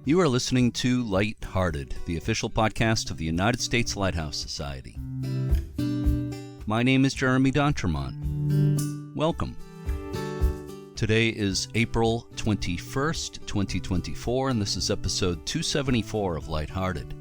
You are listening to Lighthearted, the official podcast of the United States Lighthouse Society. My name is Jeremy D'Entremont. Welcome. Today is April 21st, 2024, and this is episode 274 of Lighthearted.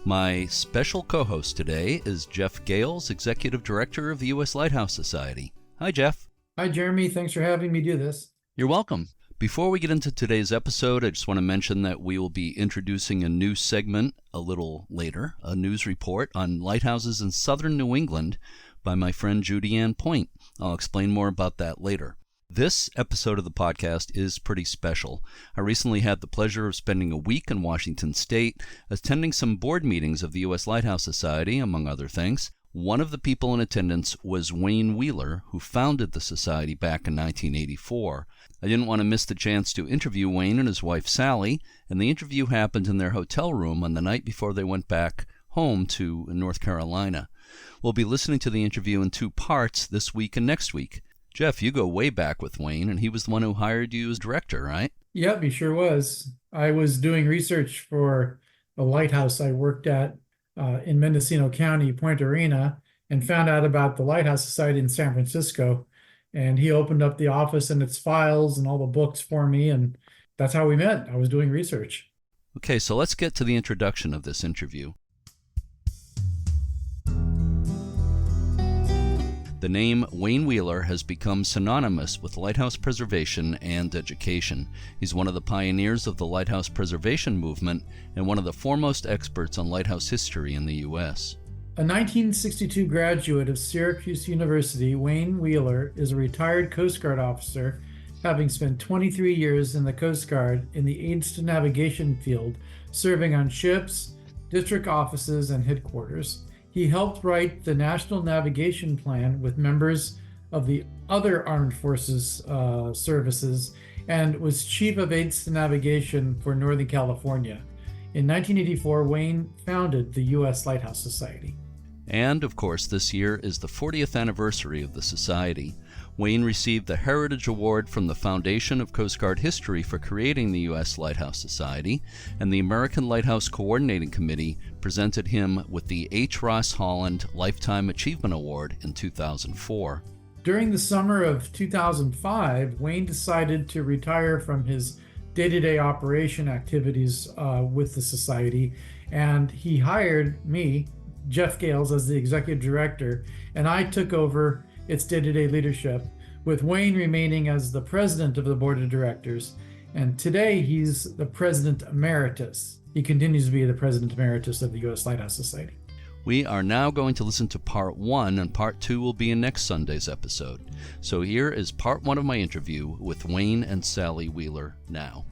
My special co-host today is Jeff Gales, Executive Director of the U.S. Lighthouse Society. Hi, Jeff. Hi, Jeremy. Thanks for having me do this. You're welcome. Before we get into today's episode, I just want to mention that we will be introducing a new segment a little later, a news report on lighthouses in southern New England by my friend Judianne Point. I'll explain more about that later. This episode of the podcast is pretty special. I recently had the pleasure of spending a week in Washington State, attending some board meetings of the U.S. Lighthouse Society, among other things. One of the people in attendance was Wayne Wheeler, who founded the society back in 1984. I didn't want to miss the chance to interview Wayne and his wife Sally, and the interview happened in their hotel room on the night before they went back home to North Carolina. We'll be listening to the interview in two parts this week and next week. Jeff, you go way back with Wayne, and he was the one who hired you as director, right? Yep, he sure was. I was doing research for a lighthouse I worked at in Mendocino County, Point Arena, and found out about the Lighthouse Society in San Francisco. And he opened up the office and its files and all the books for me, and that's how we met. I was doing research. Okay, so let's get to the introduction of this interview. The name Wayne Wheeler has become synonymous with lighthouse preservation and education. He's one of the pioneers of the lighthouse preservation movement and one of the foremost experts on lighthouse history in the U.S. A 1962 graduate of Syracuse University, Wayne Wheeler is a retired Coast Guard officer, having spent 23 years in the Coast Guard in the aids to navigation field, serving on ships, district offices, and headquarters. He helped write the National Navigation Plan with members of the other armed forces services and was chief of aids to navigation for Northern California. In 1984, Wayne founded the U.S. Lighthouse Society. And, of course, this year is the 40th anniversary of the Society. Wayne received the Heritage Award from the Foundation of Coast Guard History for creating the U.S. Lighthouse Society, and the American Lighthouse Coordinating Committee presented him with the H. Ross Holland Lifetime Achievement Award in 2004. During the summer of 2005, Wayne decided to retire from his day-to-day operation activities with the Society, and he hired me, Jeff Gales, as the executive director, and I took over its day-to-day leadership, with Wayne remaining as the president of the board of directors. And today he's the president emeritus. He continues to be the president emeritus of the U.S. Lighthouse Society. We are now going to listen to part one, and part two will be in next Sunday's episode. So here is part one of my interview with Wayne and Sally Wheeler now.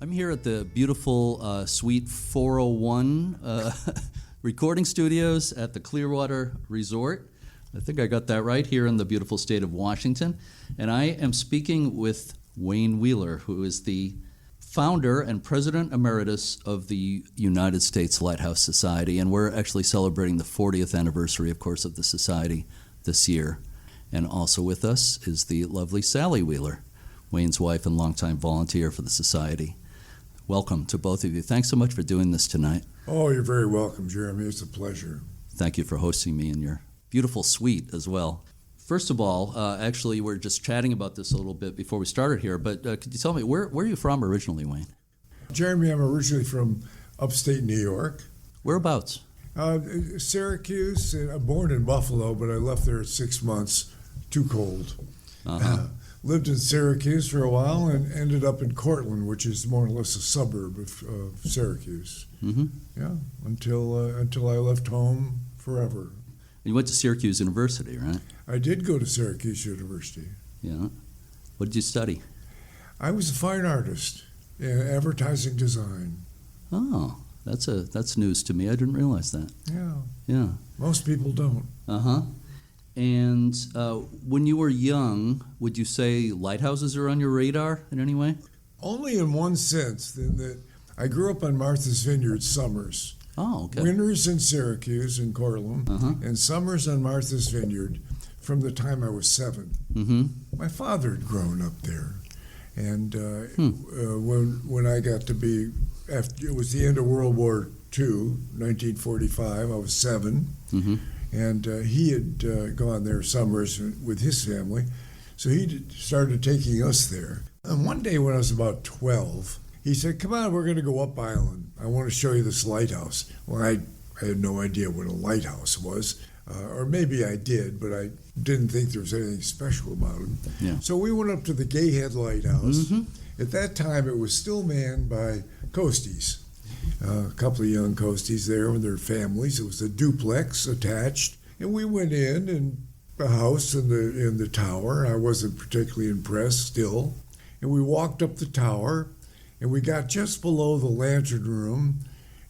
I'm here at the beautiful Suite 401 recording studios at the Clearwater Resort. I think I got that right, here in the beautiful state of Washington. And I am speaking with Wayne Wheeler, who is the founder and president emeritus of the United States Lighthouse Society. And we're actually celebrating the 40th anniversary, of course, of the Society this year. And also with us is the lovely Sally Wheeler, Wayne's wife and longtime volunteer for the Society. Welcome to both of you. Thanks so much for doing this tonight. Oh, you're very welcome, Jeremy. It's a pleasure. Thank you for hosting me in your beautiful suite as well. First of all, actually, we're just chatting about this a little bit before we started here, but could you tell me, where are you from originally, Wayne? Jeremy, I'm originally from upstate New York. Whereabouts? Syracuse. Born in Buffalo, but I left there at 6 months. Too cold. Lived in Syracuse for a while and ended up in Cortland, which is more or less a suburb of Syracuse. Mm-hmm. Yeah, until I left home forever. You went to Syracuse University, right? I did go to Syracuse University. Yeah. What did you study? I was a fine artist in advertising design. Oh, that's news to me. I didn't realize that. Yeah. Most people don't. Uh-huh. And when you were young, would you say lighthouses are on your radar in any way? Only in one sense, in that I grew up on Martha's Vineyard summers. Oh, okay. Winters in Syracuse and Cortland, and summers on Martha's Vineyard from the time I was 7. Mm-hmm. My father had grown up there, And when I got to be, after it was the end of World War II, 1945, I was 7, and he had gone there summers with his family, so he started taking us there. And one day when I was about 12, he said, "Come on, we're going to go up island. I want to show you this lighthouse." Well, I had no idea what a lighthouse was, or maybe I did, but I didn't think there was anything special about it. Yeah. So we went up to the Gay Head Lighthouse. At that time, it was still manned by coasties. A couple of young coasties there with their families. It was a duplex attached, and we went in and the house in the tower. I wasn't particularly impressed still, and we walked up the tower, and we got just below the lantern room.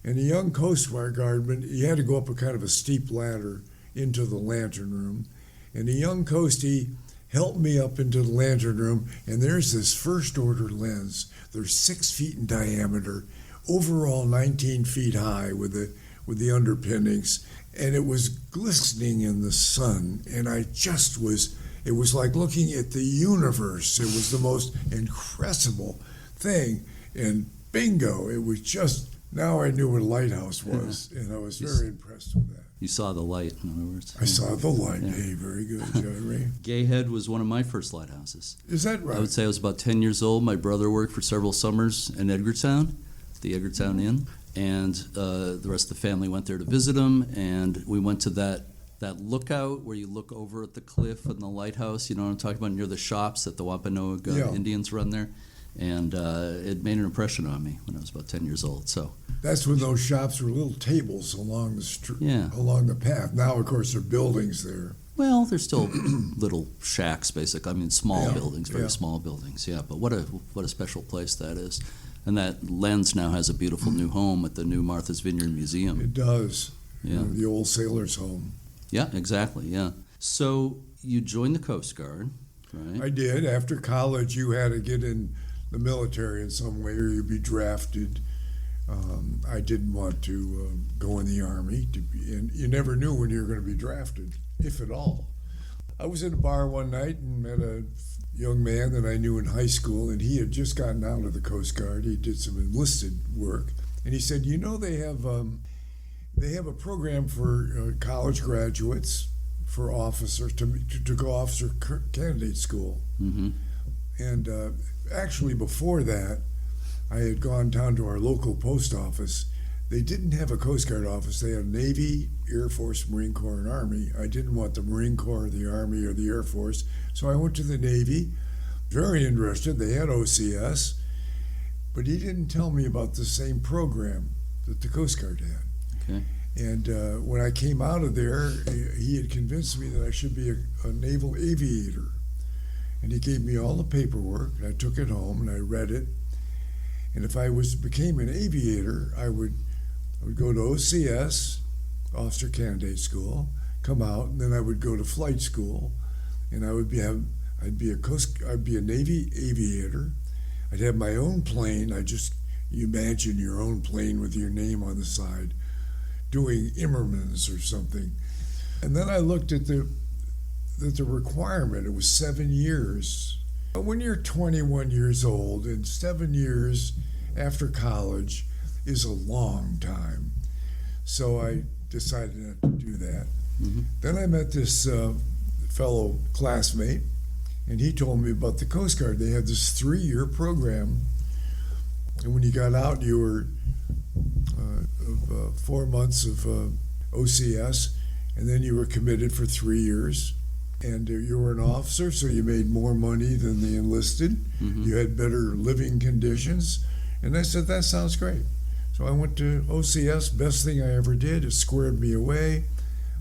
And a young Coast Guardman, he had to go up a kind of a steep ladder into the lantern room, and a young coastie helped me up into the lantern room, and there's this first order lens. They're 6 feet in diameter, overall 19 feet high with the underpinnings, and it was glistening in the sun, and it was like looking at the universe. It was the most incredible thing, and bingo, it was just, now I knew what a lighthouse was, and I was very impressed with that. You saw the light, in other words. I saw the light. Yeah. Hey, very good, Jerry. Gay Head was one of my first lighthouses. Is that right? I would say I was about 10 years old. My brother worked for several summers in Edgartown, the Edgartown Inn, and the rest of the family went there to visit him, and we went to that lookout where you look over at the cliff and the lighthouse, you know what I'm talking about, near the shops that the Wampanoag Indians run there. And it made an impression on me when I was about 10 years old. So that's when those shops were little tables along the street, along the path. Now, of course, there are buildings there. Well, there's still little shacks, basically. I mean, small buildings, very small buildings. Yeah, but what a special place that is. And that lens now has a beautiful new home at the new Martha's Vineyard Museum. It does. Yeah, you know, the old sailor's home. Yeah, exactly. Yeah. So you joined the Coast Guard, right? I did. After college, you had to get in the military in some way, or you'd be drafted. I didn't want to go in the Army, and you never knew when you were going to be drafted, if at all. I was in a bar one night and met a young man that I knew in high school, and he had just gotten out of the Coast Guard. He did some enlisted work, and he said, "You know, they have a program for college graduates, for officers to go officer candidate school." And actually, before that, I had gone down to our local post office. They didn't have a Coast Guard office. They had Navy, Air Force, Marine Corps, and Army. I didn't want the Marine Corps, or the Army, or the Air Force, so I went to the Navy. Very interested. They had OCS, but he didn't tell me about the same program that the Coast Guard had. Okay. And when I came out of there, he had convinced me that I should be a naval aviator. And he gave me all the paperwork, and I took it home, and I read it. And if I became an aviator, I would go to OCS, Officer Candidate School, come out, and then I would go to flight school, and I'd be a Navy aviator. I'd have my own plane. You imagine your own plane with your name on the side, doing Emeritus or something. And then I looked at the requirement. It was 7 years. But when you're 21 years old, and 7 years after college is a long time. So I decided not to do that. Then I met this fellow classmate, and he told me about the Coast Guard. They had this 3-year program, and when you got out, you were 4 months of OCS, and then you were committed for 3 years. And you were an officer, so you made more money than the enlisted. You had better living conditions. And I said, that sounds great. So I went to OCS. Best thing I ever did. It squared me away.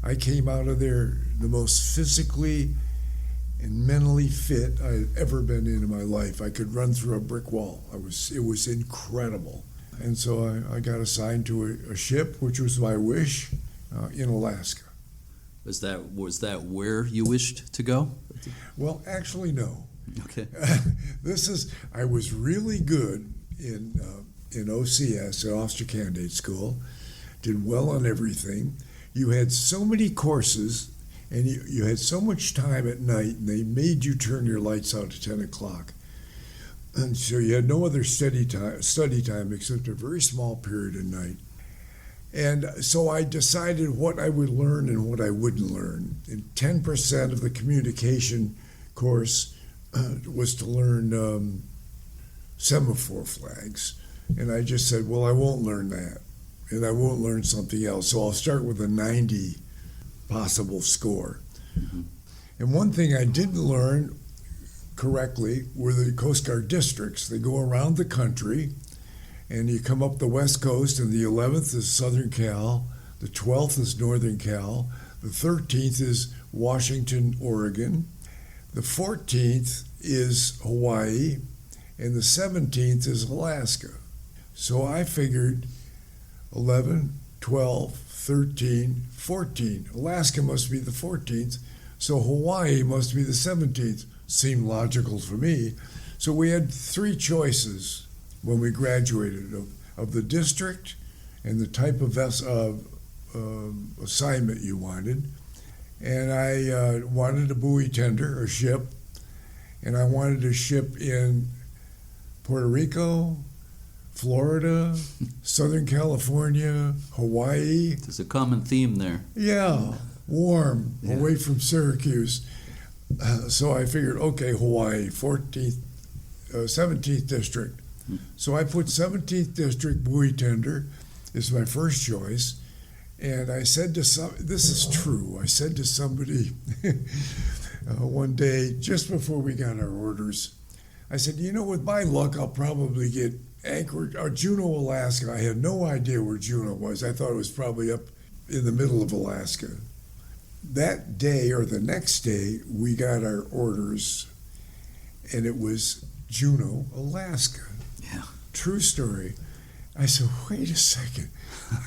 I came out of there the most physically and mentally fit I had ever been in my life. I could run through a brick wall. It was incredible. And so I got assigned to a ship, which was my wish, in Alaska. Was that where you wished to go? Well, actually, no. Okay. I was really good in OCS, at Officer Candidate School, did well on everything. You had so many courses, and you had so much time at night, and they made you turn your lights out at 10 o'clock. And so you had no other study time except a very small period at night. And so I decided what I would learn and what I wouldn't learn. And 10% of the communication course was to learn semaphore flags. And I just said, well, I won't learn that. And I won't learn something else. So I'll start with a 90 possible score. Mm-hmm. And one thing I didn't learn correctly were the Coast Guard districts. They go around the country, and you come up the West Coast, and the 11th is Southern Cal, the 12th is Northern Cal, the 13th is Washington, Oregon, the 14th is Hawaii, and the 17th is Alaska. So I figured 11, 12, 13, 14. Alaska must be the 14th, so Hawaii must be the 17th. Seemed logical to me. So we had three choices when we graduated of the district and the type of assignment you wanted. And I wanted a buoy tender, a ship, and I wanted a ship in Puerto Rico, Florida, Southern California, Hawaii. There's a common theme there. Yeah, warm, away from Syracuse. So I figured, okay, Hawaii, 17th district. So I put 17th district buoy tender is my first choice. And I said to this is true, I said to somebody one day, just before we got our orders, I said, with my luck, I'll probably get Anchorage or Juneau, Alaska. I had no idea where Juneau was. I thought it was probably up in the middle of Alaska. That day or the next day, we got our orders, and it was Juneau, Alaska. Yeah. True story. I said, wait a second.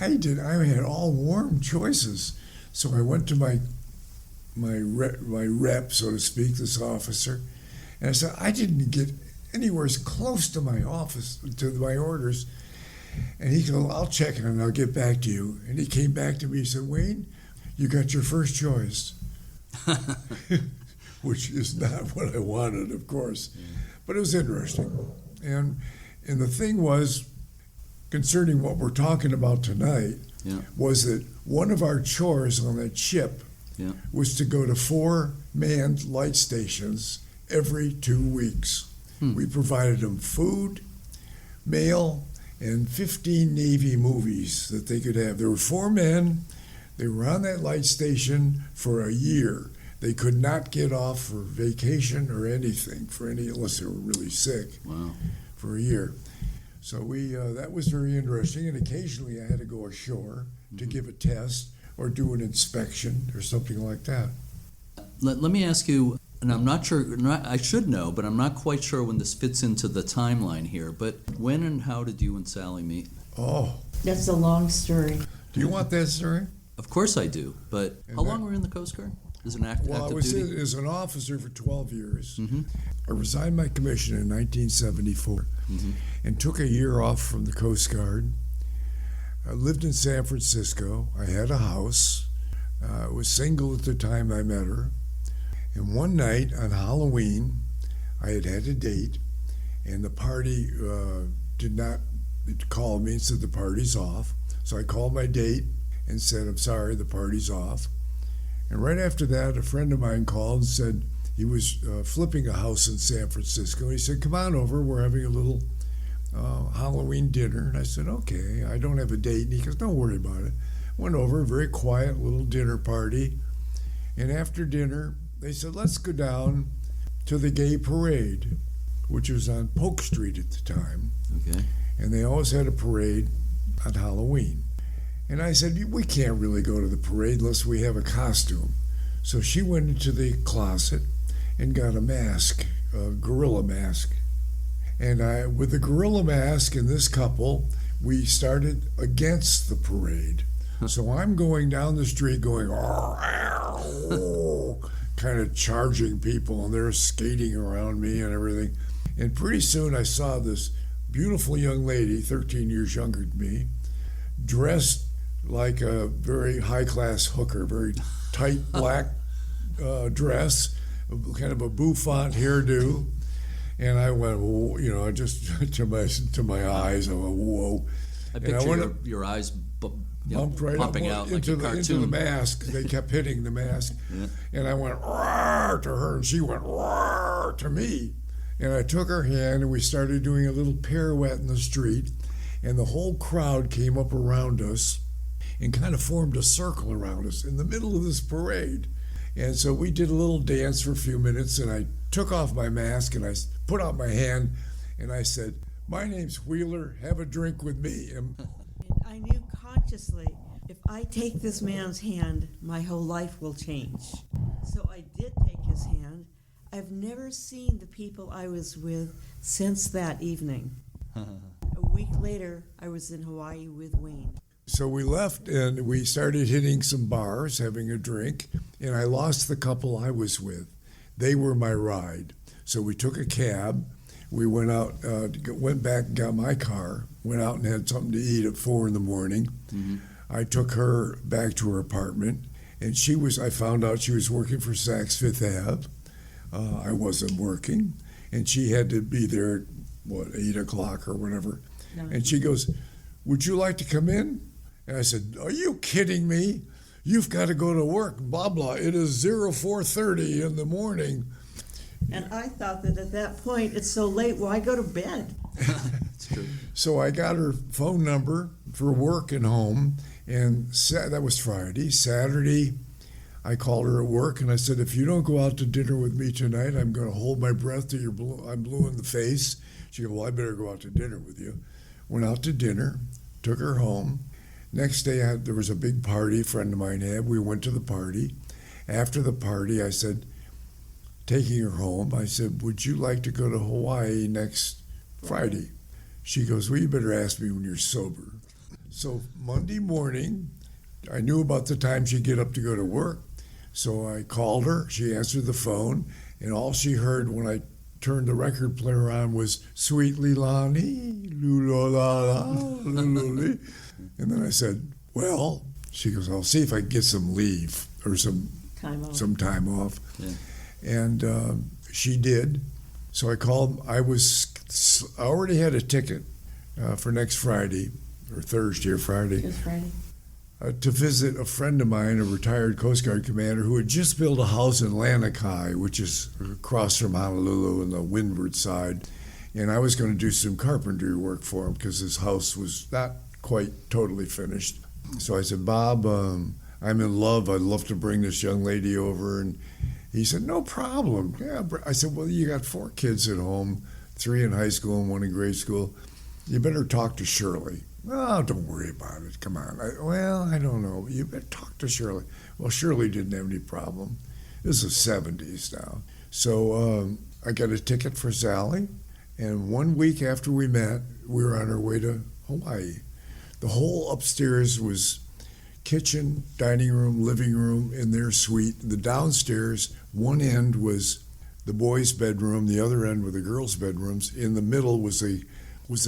I had all warm choices. So I went to my rep, so to speak, this officer, and I said, I didn't get anywhere as close to my office, to my orders. And he said, I'll check it and I'll get back to you. And he came back to me and said, Wayne, you got your first choice, which is not what I wanted, of course. Yeah. But it was interesting. And the thing was, concerning what we're talking about tonight, was that one of our chores on that ship was to go to 4 manned light stations every 2 weeks. We provided them food, mail, and 15 Navy movies that they could have. There were 4 men. They were on that light station for a year. They could not get off for vacation or anything, unless they were really sick. Wow. For a year. So that was very interesting. And occasionally I had to go ashore to give a test or do an inspection or something like that. Let me ask you, and I'm not sure, I should know, but I'm not quite sure when this fits into the timeline here, but when and how did you and Sally meet? Oh. That's a long story. Do you want that story? Of course I do, but how long were you in the Coast Guard? As an active duty? Well, I was as an officer for 12 years. Mm-hmm. I resigned my commission in 1974 and took a year off from the Coast Guard. I lived in San Francisco. I had a house. I was single at the time I met her. And one night on Halloween, I had a date, and the party called me and said the party's off. So I called my date and said, I'm sorry, the party's off. And right after that, a friend of mine called and said he was flipping a house in San Francisco. He said, come on over, we're having a little Halloween dinner. And I said, okay, I don't have a date. And he goes, don't worry about it. Went over, a very quiet little dinner party. And after dinner, they said, let's go down to the gay parade, which was on Polk Street at the time. Okay. And they always had a parade on Halloween. And I said, we can't really go to the parade unless we have a costume. So she went into the closet and got a mask, a gorilla mask. And with the gorilla mask and this couple, we started against the parade. So I'm going down the street going, kind of charging people, and they're skating around me and everything. And pretty soon I saw this beautiful young lady, 13 years younger than me, dressed like a very high-class hooker, very tight black dress, kind of a bouffant hairdo. And I went, whoa, I just to my eyes, I went, whoa. I picture your eyes bumped right popping up out like a cartoon. into the mask. They kept hitting the mask. Yeah. And I went, roar to her, and she went, roar to me. And I took her hand, and we started doing a little pirouette in the street. And the whole crowd came up around us and kind of formed a circle around us in the middle of this parade. And so we did a little dance for a few minutes, and I took off my mask, and I put out my hand, and I said, "My name's Wheeler, have a drink with me." And I knew consciously, if I take this man's hand, my whole life will change. So I did take his hand. I've never seen the people I was with since that evening. A week later, I was in Hawaii with Wayne. So we left, and we started hitting some bars, having a drink, and I lost the couple I was with. They were my ride. So we took a cab. We went out, went back and got my car, went out and had something to eat at 4 in the morning. Mm-hmm. I took her back to her apartment, and I found out she was working for Saks Fifth Ave. I wasn't working, and she had to be there at 8 o'clock or whatever. No. And she goes, "Would you like to come in?" And I said, "Are you kidding me? You've got to go to work, blah, blah. It is 04:30 in the morning." And I thought that at that point, it's so late, why go to bed? That's true. So I got her phone number for work and home, and that was Friday. Saturday, I called her at work, and I said, "If you don't go out to dinner with me tonight, I'm going to hold my breath till I'm blue in the face." She goes, "Well, I better go out to dinner with you." Went out to dinner, took her home. Next day, there was a big party a friend of mine had. We went to the party. After the party, I said, taking her home, I said, "Would you like to go to Hawaii next Friday?" She goes, "Well, you better ask me when you're sober." So Monday morning, I knew about the time she'd get up to go to work. So I called her. She answered the phone, and all she heard when I turned the record player on was "Sweet Leilani, Lula-la-la, Lululi." And then I said, "Well," she goes, "I'll see if I can get some leave or some time off." Yeah. And she did. So I called. I already had a ticket for next Friday, or Thursday or Friday. This Friday. To visit a friend of mine, a retired Coast Guard commander, who had just built a house in Lanikai, which is across from Honolulu on the windward side. And I was going to do some carpentry work for him because his house was not quite totally finished. So I said, "Bob, I'm in love. I'd love to bring this young lady over." And he said, "No problem." Yeah. I said, "Well, you got 4 kids at home, 3 in high school and 1 in grade school. You better talk to Shirley." "Oh, don't worry about it. Come on." I don't know. "You better talk to Shirley." Well, Shirley didn't have any problem. This is the 70s now. So I got a ticket for Sally, and 1 week after we met, we were on our way to Hawaii. The whole upstairs was kitchen, dining room, living room in their suite. The downstairs, one end was the boys' bedroom, the other end were the girls' bedrooms. In the middle was a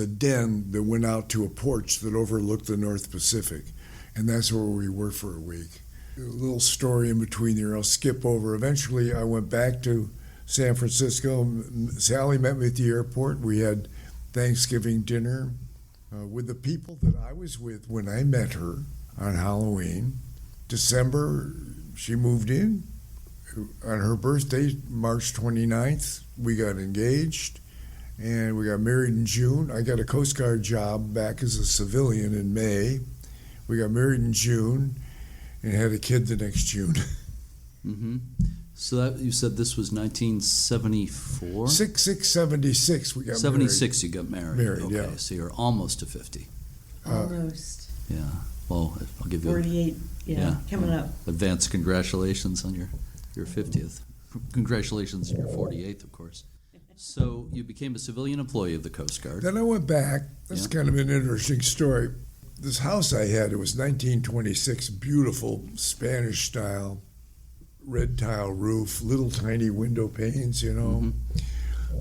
den that went out to a porch that overlooked the North Pacific. And that's where we were for a week. A little story in between there I'll skip over. Eventually, I went back to San Francisco. Sally met me at the airport. We had Thanksgiving dinner with the people that I was with when I met her on Halloween. December, she moved in. On her birthday, March 29th, we got engaged. And we got married in June. I got a Coast Guard job back as a civilian in May. We got married in June and had a kid the next June. Mm-hmm. So you said this was 1974? 76 we got 76 you got married. Okay, yeah. So you're almost to 50. Almost. Yeah. Well, I'll give you 48, coming up. Advance congratulations on your 50th. Congratulations on your 48th, of course. So you became a civilian employee of the Coast Guard. Then I went back. That's kind of an interesting story. This house I had, it was 1926, beautiful Spanish style, red tile roof, little tiny window panes, mm-hmm.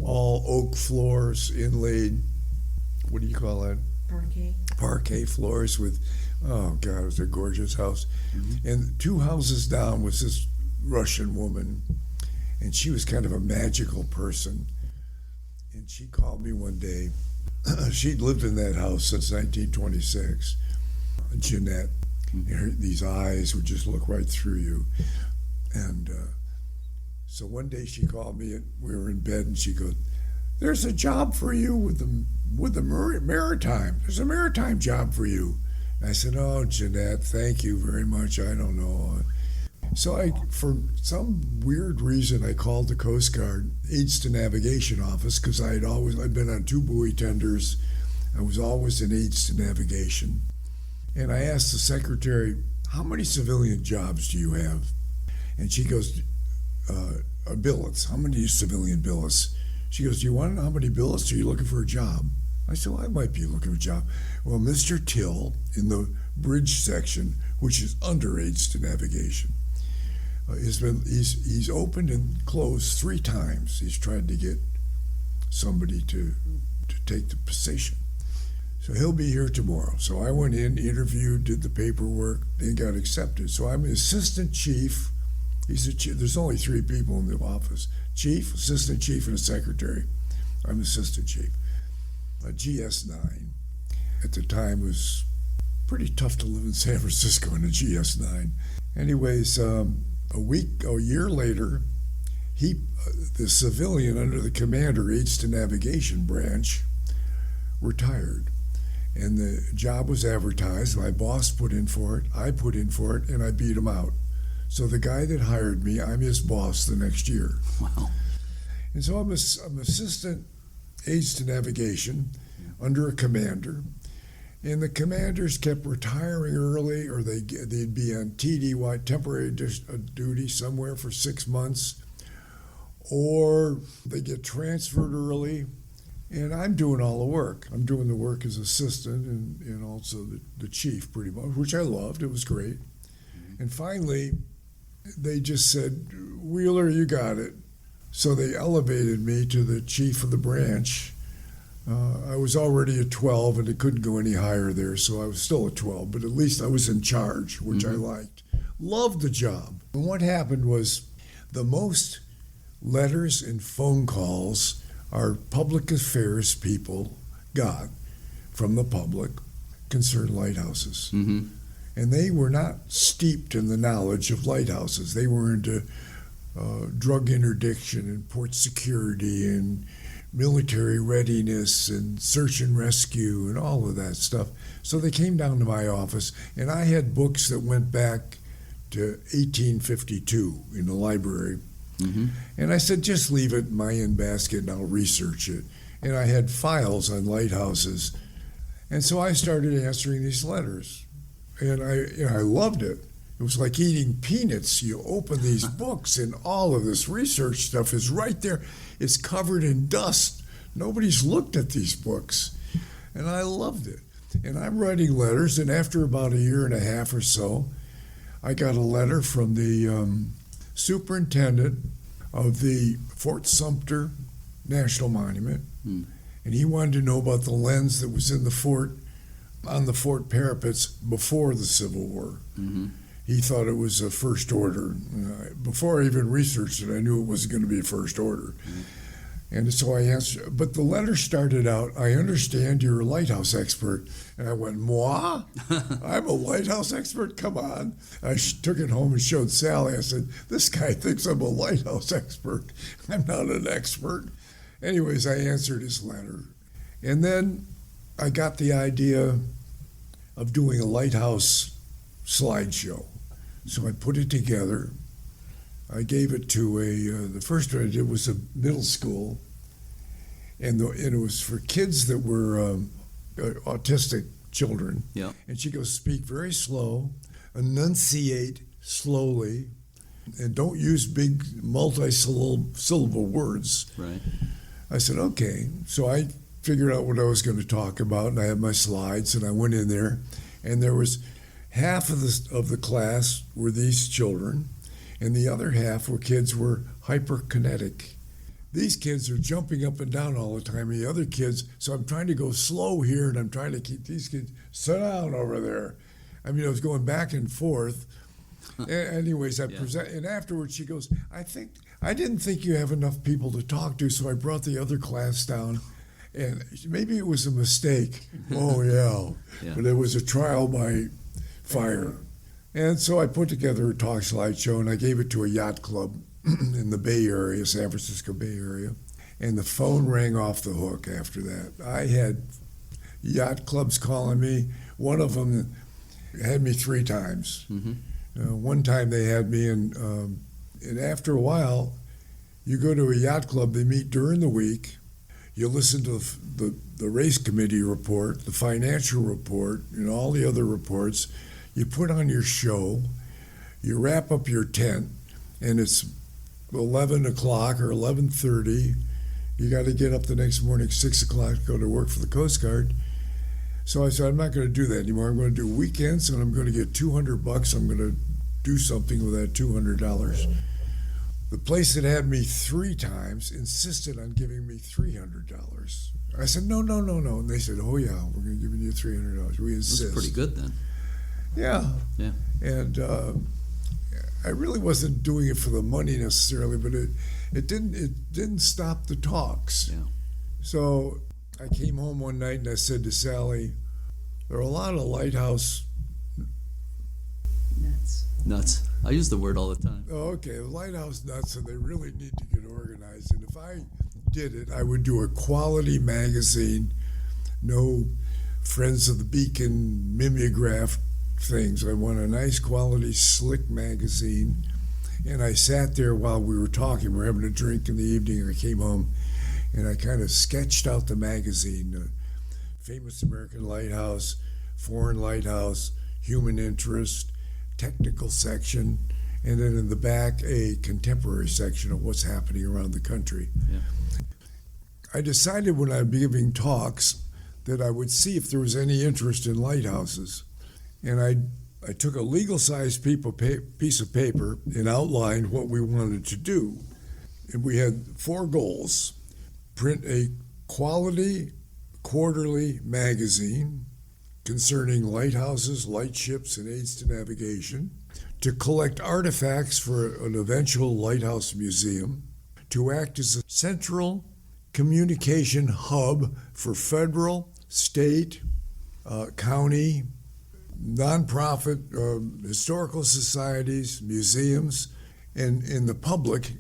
All oak floors, inlaid, what do you call that? Parquet floors with, oh God, it was a gorgeous house. Mm-hmm. And 2 houses down was this Russian woman, and she was kind of a magical person. And she called me one day. She'd lived in that house since 1926. Jeanette, these eyes would just look right through you. And so one day she called me, and we were in bed, and she goes, "There's a job for you with the maritime. There's a maritime job for you." And I said, "Oh, Jeanette, thank you very much. I don't know." So for some weird reason, I called the Coast Guard aids to navigation office, because I'd been on 2 buoy tenders. I was always in aids to navigation. And I asked the secretary, "How many civilian jobs do you have?" And she goes, "Billets. How many civilian billets?" She goes, "Do you want to know how many billets? Are you looking for a job?" I said, "Well, I might be looking for a job." Well, Mr. Till, in the bridge section, which is under aids to navigation, he's opened and closed 3 times. He's tried to get somebody to take the position. So he'll be here tomorrow. So I went in, interviewed, did the paperwork, and got accepted. So I'm an assistant chief. There's only 3 people in the office: chief, assistant chief, and a secretary. I'm assistant chief. A GS9 at the time was pretty tough to live in San Francisco in a GS9. Anyways, a year later, the civilian under the commander aids to navigation branch retired. And the job was advertised. My boss put in for it. I put in for it, and I beat him out. So the guy that hired me, I'm his boss the next year. Wow. And so I'm assistant aids to navigation under a commander. And the commanders kept retiring early, or they'd be on TDY, temporary duty, somewhere for 6 months, or they get transferred early. And I'm doing all the work. I'm doing the work as assistant and also the chief, pretty much, which I loved. It was great. And finally, they just said, "Wheeler, you got it." So they elevated me to the chief of the branch. I was already at 12, and it couldn't go any higher there, so I was still at 12, but at least I was in charge, which I liked. Loved the job. And what happened was, the most letters and phone calls our public affairs people got from the public concerned lighthouses. Mm-hmm. And they were not steeped in the knowledge of lighthouses. They were into drug interdiction and port security and military readiness and search and rescue and all of that stuff. So they came down to my office, and I had books that went back to 1852 in the library. Mm-hmm. And I said, "Just leave it in my in-basket and I'll research it." And I had files on lighthouses. And so I started answering these letters. And I loved it. It was like eating peanuts. You open these books, and all of this research stuff is right there. It's covered in dust. Nobody's looked at these books. And I loved it. And I'm writing letters, and after about a year and a half or so, I got a letter from the superintendent of the Fort Sumter National Monument, and he wanted to know about the lens that was in the fort, on the fort parapets before the Civil War. Mm-hmm. He thought it was a first order. Before I even researched it, I knew it wasn't going to be a first order. Mm-hmm. And so I answered, but the letter started out, "I understand you're a lighthouse expert." And I went, "Moi? I'm a lighthouse expert? Come on." I took it home and showed Sally. I said, "This guy thinks I'm a lighthouse expert. I'm not an expert." Anyways, I answered his letter. And then I got the idea of doing a lighthouse slideshow. So I put it together. I gave it to the first one I did was a middle school, and it was for kids that were autistic children. Yeah. And she goes, "Speak very slow, enunciate slowly, and don't use big multi-syllable words." Right. I said, "Okay." So I figured out what I was going to talk about, and I had my slides, and I went in there, and there was half of the class were these children, and the other half were kids were hyperkinetic. These kids are jumping up and down all the time, and the other kids, so I'm trying to go slow here, and I'm trying to keep these kids, "Sit down over there." I mean, I was going back and forth, Anyways, I Yeah. present, and afterwards she goes, I didn't think you have enough people to talk to, so I brought the other class down, and maybe it was a mistake. Oh yeah, Yeah. but it was a trial by fire, and so I put together a talk slideshow, and I gave it to a yacht club in the Bay Area, San Francisco Bay Area, and the phone rang off the hook after that. I had yacht clubs calling me. One of them had me 3 times. One time they had me, and after a while, you go to a yacht club, they meet during the week, you listen to the race committee report, the financial report, and all the other reports, you put on your show, you wrap up your tent, and it's 11 o'clock or 11:30, you got to get up the next morning 6 o'clock to go to work for the Coast Guard. So I said, I'm not going to do that anymore. I'm going to do weekends, and I'm going to get $200. I'm going to do something with that $200. The place that had me 3 times insisted on giving me $300. I said, no. And they said, oh, yeah, we're going to give you $300. We insist. That's pretty good then. Yeah. Yeah. And I really wasn't doing it for the money necessarily, but it didn't stop the talks. Yeah. So I came home one night and I said to Sally, there are a lot of lighthouse. Nuts. I use the word all the time. Oh, okay, lighthouse nuts, and they really need to get organized. And if I did it, I would do a quality magazine, no Friends of the Beacon mimeograph things. I want a nice quality, slick magazine. And I sat there while we were talking. We were having a drink in the evening, and I came home, and I kind of sketched out the magazine, famous American lighthouse, foreign lighthouse, human interest, technical section, and then in the back a contemporary section of what's happening around the country. Yeah. I decided when I'd be giving talks that I would see if there was any interest in lighthouses. And I took a legal-sized piece of paper and outlined what we wanted to do. And we had 4 goals: print a quality quarterly magazine concerning lighthouses, lightships, and aids to navigation, to collect artifacts for an eventual lighthouse museum, to act as a central communication hub for federal, state, county, nonprofit, historical societies, museums, and the public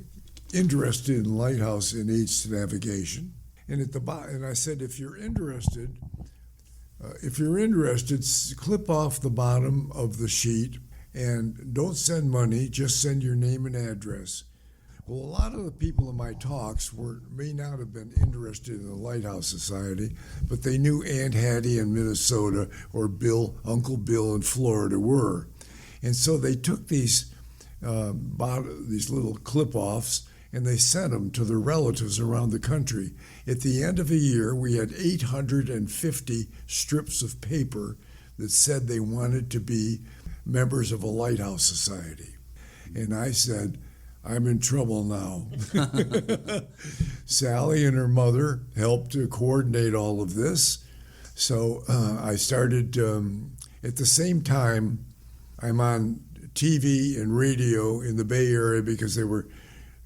interested in lighthouse and aids to navigation. And and I said, if you're interested, clip off the bottom of the sheet and don't send money, just send your name and address. Well, a lot of the people in my talks may not have been interested in the Lighthouse Society, but they knew Aunt Hattie in Minnesota or Uncle Bill in Florida were. And so they took these little clip-offs and they sent them to their relatives around the country. At the end of a year, we had 850 strips of paper that said they wanted to be members of a Lighthouse Society. And I said, I'm in trouble now. Sally and her mother helped to coordinate all of this. So I started, at the same time, I'm on TV and radio in the Bay Area because the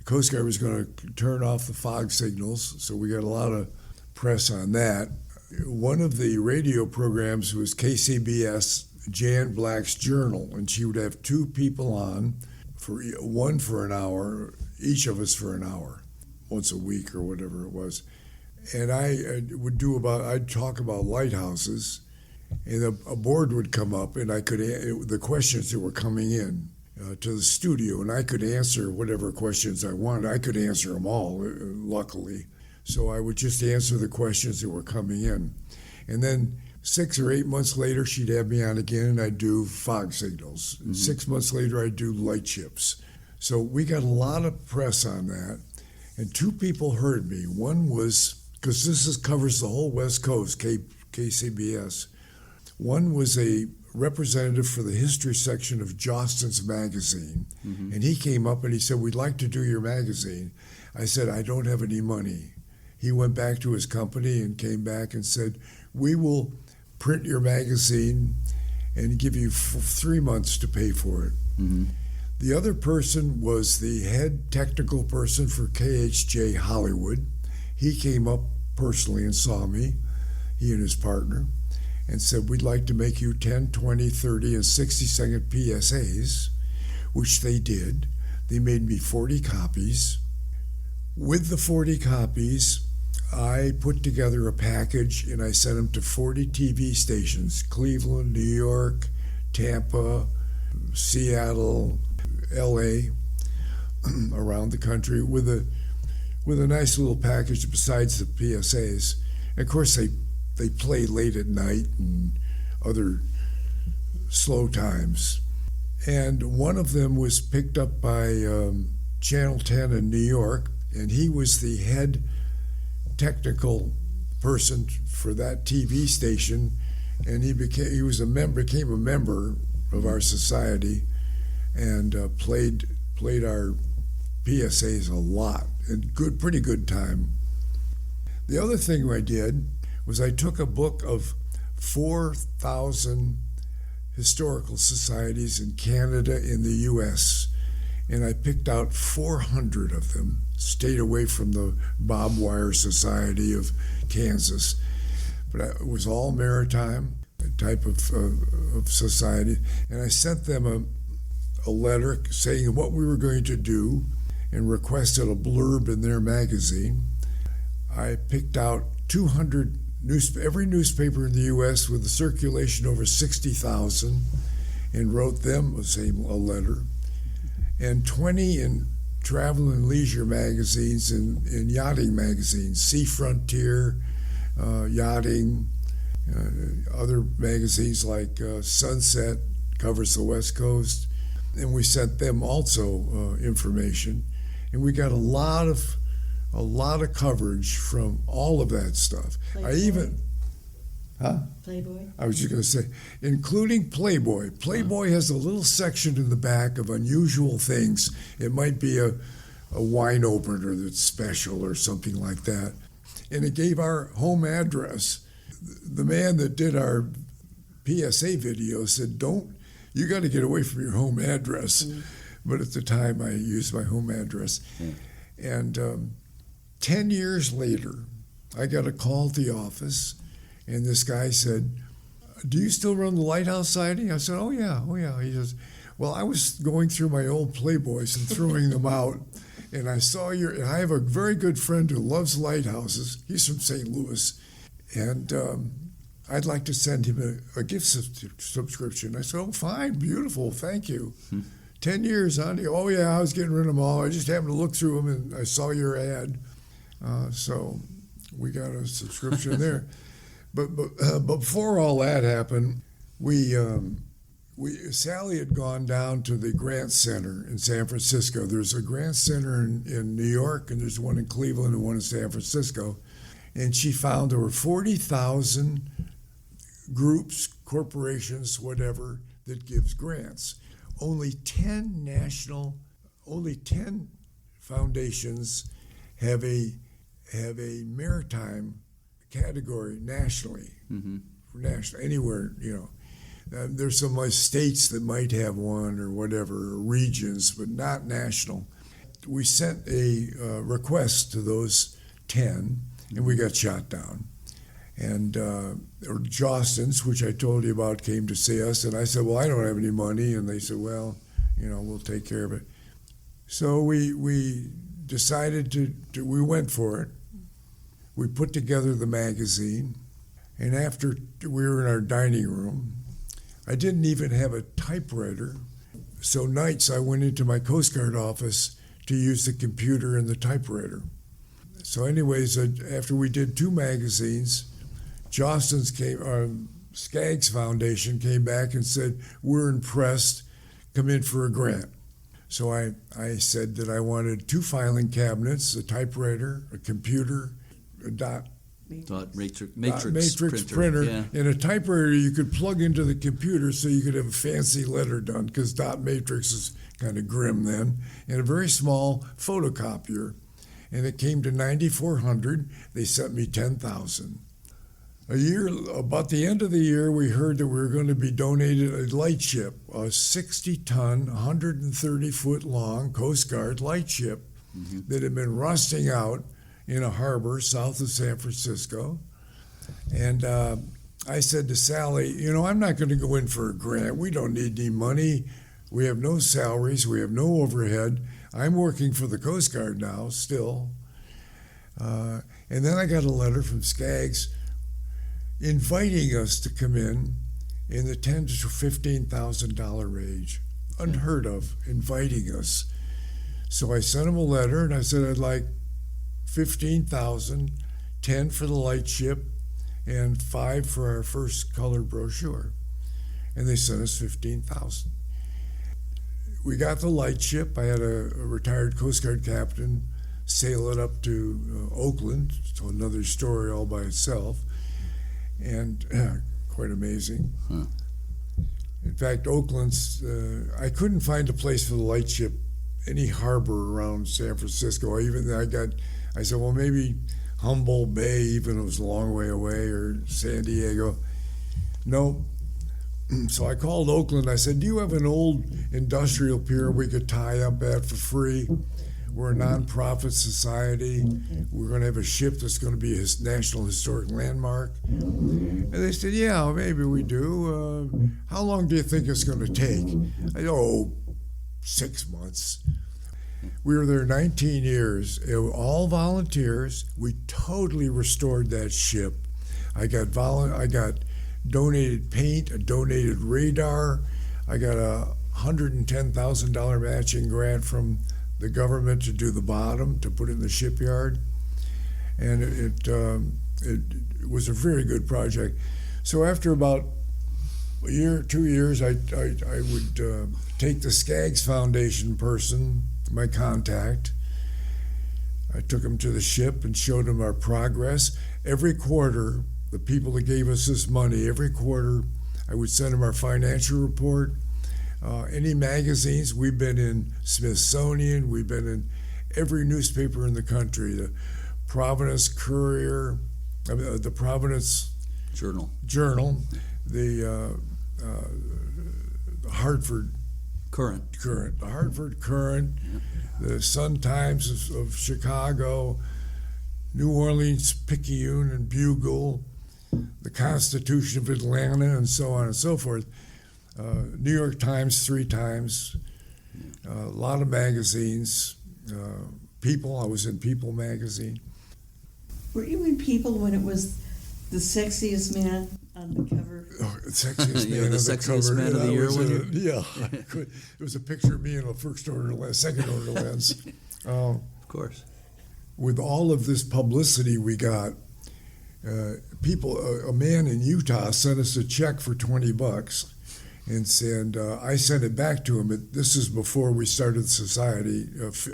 Coast Guard was going to turn off the fog signals, so we got a lot of press on that. One of the radio programs was KCBS, Jan Black's Journal, and she would have 2 people on, one for an hour, each of us for an hour, once a week or whatever it was. And I'd talk about lighthouses, and a board would come up, and the questions that were coming in to the studio, and I could answer whatever questions I wanted. I could answer them all, luckily. So I would just answer the questions that were coming in. And then 6 or 8 months later, she'd have me on again, and I'd do fog signals. And 6 months later, I'd do lightships. So we got a lot of press on that. And 2 people heard me. One was, because covers the whole West Coast, KCBS. One was a representative for the history section of Jostens magazine. And he came up and he said, we'd like to do your magazine. I said, I don't have any money. He went back to his company and came back and said, we will print your magazine and give you 3 months to pay for it. The other person was the head technical person for KHJ Hollywood. He came up personally and saw me, he and his partner, and said, we'd like to make you 10, 20, 30, and 60-second PSAs, which they did. They made me 40 copies. With the 40 copies, I put together a package and I sent them to 40 TV stations, Cleveland, New York, Tampa, Seattle, LA, around the country with a nice little package besides the PSAs. And of course, they play late at night and other slow times. And one of them was picked up by Channel 10 in New York, and he was the head technical person for that TV station, and he became a member of our society, and played our PSAs a lot, and pretty good time. The other thing I did was I took a book of 4,000 historical societies in Canada and the U.S., and I picked out 400 of them, stayed away from the Bob Wire Society of Kansas. But it was all maritime type of society, and I sent them a letter saying what we were going to do and requested a blurb in their magazine. I picked out 200 every newspaper in the U.S. with a circulation over 60,000 and wrote them a letter, and 20 in travel and leisure magazines and yachting magazines, Sea Frontier, Yachting, other magazines like Sunset covers the West Coast, and we sent them also information, and we got a lot of coverage from all of that stuff. Playboy? Huh? Playboy? I was just going to say, including Playboy. Playboy has a little section in the back of unusual things. It might be a wine opener that's special or something like that. And it gave our home address. The man that did our PSA video said, you got to get away from your home address. Mm. But at the time, I used my home address. Mm. And 10 years later, I got a call at the office, and this guy said, do you still run the Lighthouse Society? I said, oh yeah. He says, well, I was going through my old Playboys and throwing them out, and I saw and I have a very good friend who loves lighthouses. He's from St. Louis, and I'd like to send him a gift subscription. I said, oh, fine, beautiful, thank you. 10 years, honey. Oh yeah, I was getting rid of them all. I just happened to look through them, and I saw your ad. So we got a subscription there. But before all that happened, Sally had gone down to the Grant Center in San Francisco. There's a Grant Center in New York, and there's one in Cleveland and one in San Francisco. And she found there were 40,000 groups, corporations, whatever, that gives grants. Only 10 foundations have a maritime category nationally. Mm-hmm. Anywhere, there's some states that might have one or whatever, or regions, but not national. We sent a request to those 10, and we got shot down. And Jostens, which I told you about, came to see us, and I said, well, I don't have any money, and they said, well, we'll take care of it. So we decided we went for it. We put together the magazine, and after we were in our dining room, I didn't even have a typewriter. So nights I went into my Coast Guard office to use the computer and the typewriter. So anyways, after we did 2 magazines, Skaggs Foundation came back and said, we're impressed, come in for a grant. So I said that I wanted 2 filing cabinets, a typewriter, a computer, a matrix printer, yeah. And a typewriter you could plug into the computer so you could have a fancy letter done, because dot matrix is kind of grim then, and a very small photocopier. And it came to $9,400. They sent me $10,000. About the end of the year, we heard that we were going to be donated a lightship, a 60-ton, 130-foot long Coast Guard lightship that had been rusting out in a harbor south of San Francisco. And I said to Sally, I'm not going to go in for a grant. We don't need any money. We have no salaries. We have no overhead. I'm working for the Coast Guard now, still. And then I got a letter from Skaggs inviting us to come in the $10,000 to $15,000 range. Unheard of, inviting us. So I sent him a letter and I said I'd like $15,000, $10,000 for the lightship, and $5,000 for our first color brochure. And they sent us $15,000. We got the lightship. I had a retired Coast Guard captain sail it up to Oakland, so another story all by itself, and quite amazing. In fact, Oakland's, I couldn't find a place for the lightship, any harbor around San Francisco. I said, well, maybe Humboldt Bay, even it was a long way away, or San Diego. No. So I called Oakland. I said, do you have an old industrial pier we could tie up at for free? We're a nonprofit society. We're going to have a ship that's going to be a National Historic Landmark. And they said, yeah, maybe we do. How long do you think it's going to take? I go, 6 months. We were there 19 years. It was all volunteers. We totally restored that ship. I got donated paint, a donated radar. I got a $110,000 matching grant from the government to do the bottom, to put it in the shipyard. And it was a very good project. So after about a year, 2 years, I would take the Skaggs Foundation person, my contact. I took him to the ship and showed him our progress. Every quarter, the people that gave us this money, every quarter, I would send them our financial report. Any magazines, we've been in Smithsonian, we've been in every newspaper in the country, the Providence Courier, the Providence Journal, the Hartford Current, the Hartford Current, the Sun-Times of Chicago, New Orleans Picayune and Bugle, the Constitution of Atlanta, and so on and so forth. New York Times 3 times, a lot of magazines. People, I was in People magazine. Were you in People when it was the sexiest man on the cover? Oh, sexiest man the on sexiest the cover. man of the year. Yeah, it was a picture of me in a second order lens. Of course. With all of this publicity we got, a man in Utah sent us a check for $20 and said, I sent it back to him. This is before we started the society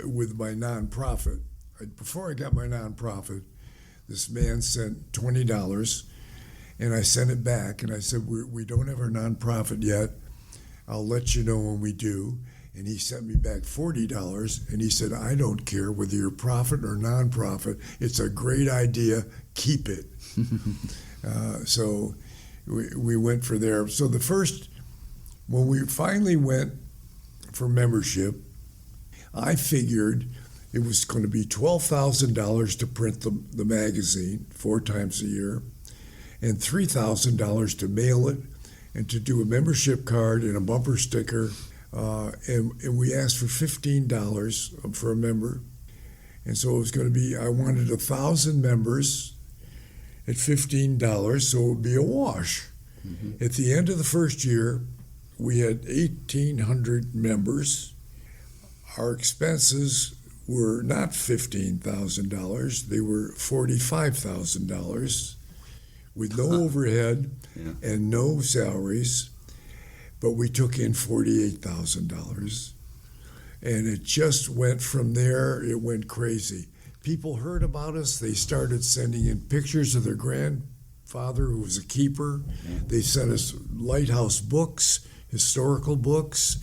with my nonprofit. Before I got my nonprofit, this man sent $20 and I sent it back and I said, we don't have our nonprofit yet. I'll let you know when we do. And he sent me back $40 and he said, I don't care whether you're profit or nonprofit. It's a great idea. Keep it. So we went for there. So when we finally went for membership, I figured it was going to be $12,000 to print the magazine 4 times a year and $3,000 to mail it and to do a membership card and a bumper sticker. And we asked for $15 for a member. And so it was going to be, I wanted 1,000 members at $15, so it would be a wash. Mm-hmm. At the end of the first year, we had 1,800 members. Our expenses were not $15,000, they were $45,000 with no overhead and no salaries. But we took in $48,000. And it just went from there, it went crazy. People heard about us. They started sending in pictures of their grandfather who was a keeper. They sent us lighthouse books, historical books.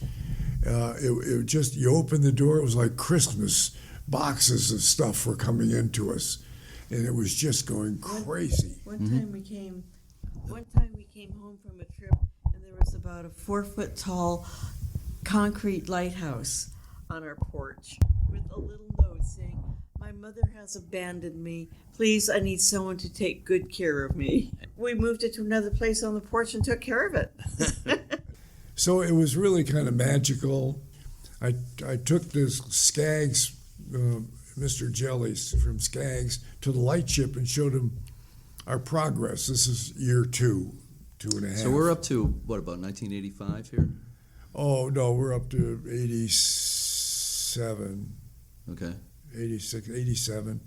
It just, you opened the door, it was like Christmas. Boxes of stuff were coming into us. and it was just going crazy. One time we came home from a trip, and there was about a 4-foot tall concrete lighthouse on our porch with a little note saying, "My mother has abandoned me. Please, I need someone to take good care of me." We moved it to another place on the porch and took care of it. So it was really kind of magical. I took this Skaggs, Mr. Jellies from Skaggs, to the lightship and showed him our progress. This is year 2.5. So we're up to, what, about 1985 here? Oh, no, we're up to 87. Okay. 86, 87.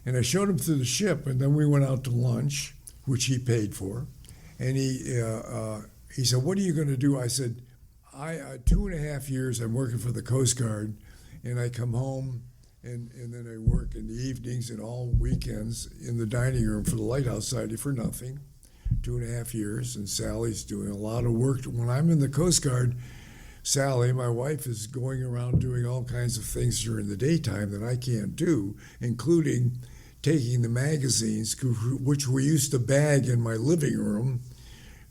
And I showed him through the ship, and then we went out to lunch, which he paid for. And he said, "What are you going to do?" I said, 2.5 years I'm working for the Coast Guard, and I come home, and then I work in the evenings and all weekends in the dining room for the Lighthouse Society for nothing. 2.5 years, and Sally's doing a lot of work. When I'm in the Coast Guard, Sally, my wife, is going around doing all kinds of things during the daytime that I can't do, including taking the magazines, which we used to bag in my living room,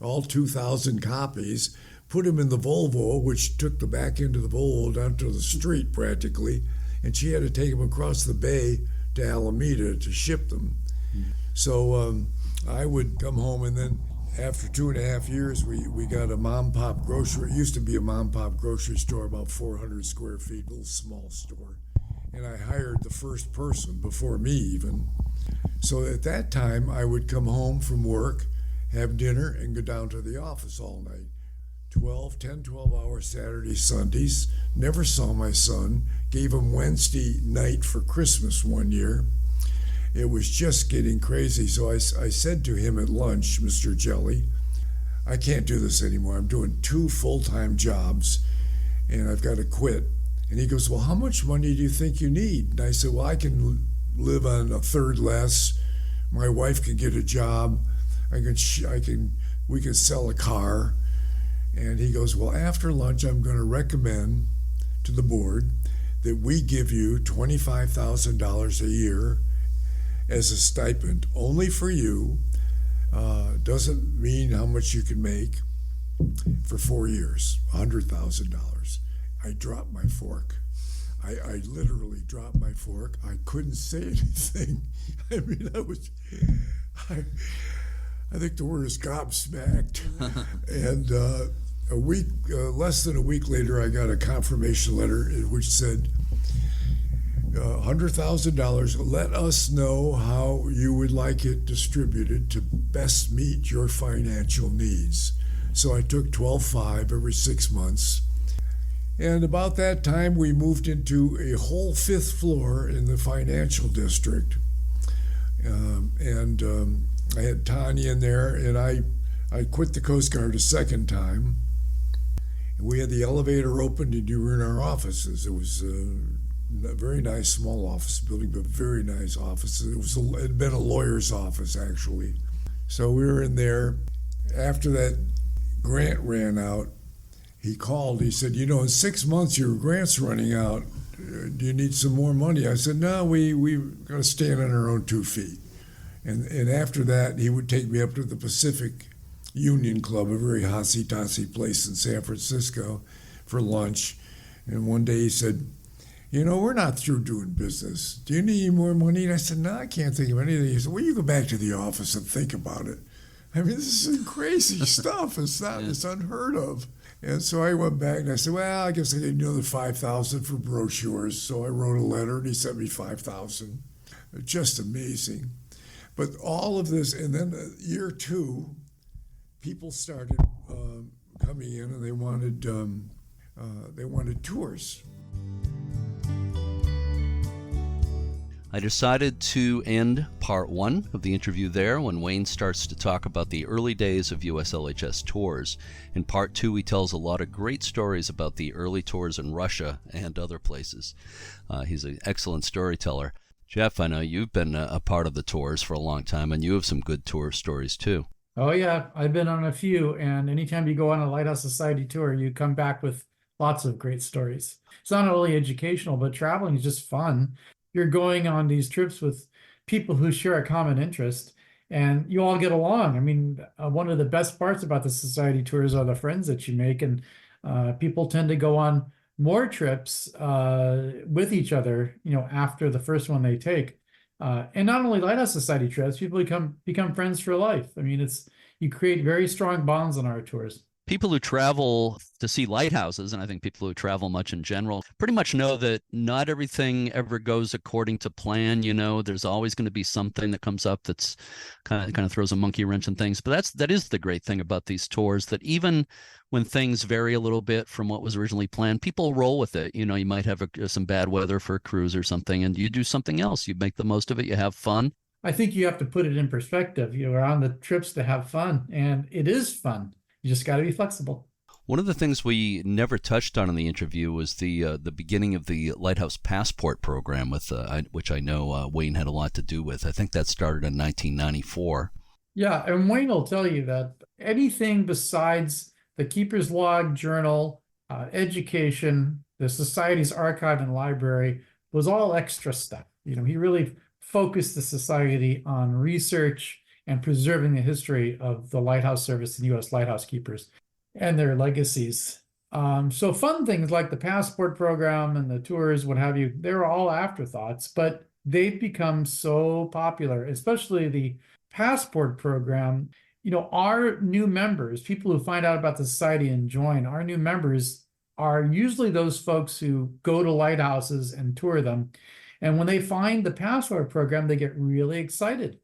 all 2,000 copies, put them in the Volvo, which took the back end of the Volvo down to the street practically, and she had to take them across the bay to Alameda to ship them. So I would come home, and then after 2.5 years, we got a mom-pop grocery. It used to be a mom-pop grocery store, about 400 square feet, a little small store. And I hired the first person before me even. So at that time, I would come home from work, have dinner, and go down to the office all night. 12 hours Saturdays, Sundays. Never saw my son. Gave him Wednesday night for Christmas one year. It was just getting crazy. So I said to him at lunch, "Mr. Jelly, I can't do this anymore. I'm doing 2 full-time jobs, and I've got to quit." And he goes, "Well, how much money do you think you need?" And I said, "Well, I can live on a third less. My wife can get a job. We can sell a car." And he goes, "Well, after lunch, I'm going to recommend to the board that we give you $25,000 a year as a stipend, only for you. Doesn't mean how much you can make, for 4 years, $100,000. I dropped my fork. I literally dropped my fork. I couldn't say anything. I mean, I think the word is gobsmacked. And less than a week later, I got a confirmation letter which said, $100,000, let us know how you would like it distributed to best meet your financial needs. So I took 12.5 every 6 months. And about that time, we moved into a whole 5th floor in the financial district. I had Tanya in there, and I quit the Coast Guard a second time. And we had the elevator open, and you were in our offices. It was a very nice small office building, but very nice offices. It had been a lawyer's office, actually. So we were in there. After that grant ran out, he called. He said, "In 6 months, your grant's running out. Do you need some more money?" I said, "No, we've got to stand on our own 2 feet." And after that, he would take me up to the Pacific Union Club, a very hotsy-totsy place in San Francisco, for lunch. And one day he said, "We're not through doing business. Do you need any more money?" And I said, "No, I can't think of anything." He said, "Well, you go back to the office and think about it." I mean, this is crazy stuff. It's unheard of. And so I went back and I said, "Well, I guess I need another $5,000 for brochures." So I wrote a letter and he sent me $5,000. Just amazing. But all of this, and then year 2, people started coming in, and they wanted tours. I decided to end part 1 of the interview there when Wayne starts to talk about the early days of USLHS tours. In part 2, he tells a lot of great stories about the early tours in Russia and other places. He's an excellent storyteller. Jeff, I know you've been a part of the tours for a long time, and you have some good tour stories too. Oh yeah, I've been on a few, and anytime you go on a Lighthouse Society tour, you come back with lots of great stories. It's not only educational, but traveling is just fun. You're going on these trips with people who share a common interest, and you all get along. I mean, one of the best parts about the society tours are the friends that you make, and people tend to go on more trips with each other, after the first one they take. And not only Lighthouse Society trips, people become friends for life. I mean, you create very strong bonds on our tours. People who travel to see lighthouses, and I think people who travel much in general, pretty much know that not everything ever goes according to plan. There's always going to be something that comes up that's kind of throws a monkey wrench in things. But that is the great thing about these tours, that even when things vary a little bit from what was originally planned, people roll with it. You might have some bad weather for a cruise or something, and you do something else. You make the most of it. You have fun. I think you have to put it in perspective. You're on the trips to have fun, and it is fun. You just got to be flexible. One of the things we never touched on in the interview was the beginning of the Lighthouse Passport program, which I know Wayne had a lot to do with. I think that started in 1994. Yeah, and Wayne will tell you that anything besides the Keeper's Log Journal, education, the Society's archive and library was all extra stuff. He really focused the Society on research and preserving the history of the Lighthouse Service and U.S. Lighthouse Keepers and their legacies. So fun things like the Passport program and the tours, what have you, they were all afterthoughts, but they've become so popular, especially the Passport program. Our new members, people who find out about the Society and join, our new members are usually those folks who go to lighthouses and tour them. And when they find the Passport program, they get really excited.